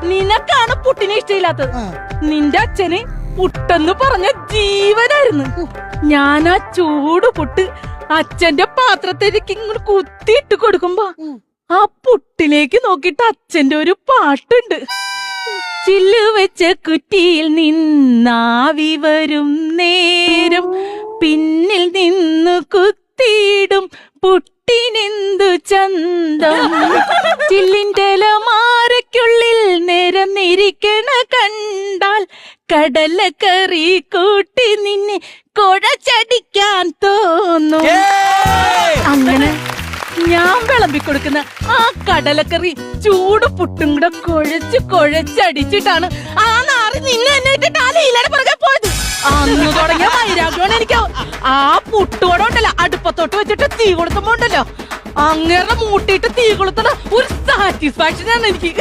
നിനക്കാണ് പുട്ടിനെ ഇഷ്ടമില്ലാത്തത്. നിന്റെ അച്ഛന് പുട്ടെന്ന് പറഞ്ഞ ജീവനായിരുന്നു. ഞാൻ ആ ചൂട് പുട്ട് അച്ഛന്റെ പാത്രത്തിലേക്ക് ഇങ്ങോട്ട് കുത്തിയിട്ട് കൊടുക്കുമ്പോ ആ പുട്ടിലേക്ക് നോക്കിട്ട് അച്ഛന്റെ ഒരു പാട്ടുണ്ട്. ചില്ല് വെച്ച കുറ്റിയിൽ നിന്നാവി വരും നേരം പിന്നിൽ നിന്നു കുത്തിയിടും പുട്ടിനെന്തു ചന്തം. ചില്ലിന്റെ മാരയ്ക്കുള്ളിൽ നിരന്നിരിക്കണ കണ്ടാൽ കടലക്കറി കൂട്ടി നിന്നെ കുഴച്ചടിക്കാൻ തോന്നും. അങ്ങനെ ഞാൻ വിളമ്പിക്കൊടുക്കുന്ന ആ കടലക്കറി ചൂട് പുട്ടും കൂടെ കുഴച്ചടിച്ചിട്ടാണ് ആ നാറി നിന്നെ എന്നെ ഇട്ടിട്ട് ആ ലീലയുടെ പുറകെ പോയത്. അന്ന് തുടങ്ങിയ വൈരാഗ്യമാണ് എനിക്ക്. ആ പുട്ടുകൂടെ ഉണ്ടല്ലോ അടുപ്പത്തോട്ട് വെച്ചിട്ട് തീ കൊളുത്തുമ്പോ ഉണ്ടല്ലോ അങ്ങനെ മൂട്ടിയിട്ട് തീ കൊളുത്തണ ഒരു സാറ്റിസ്ഫാക്ഷൻ ആണ് എനിക്ക്.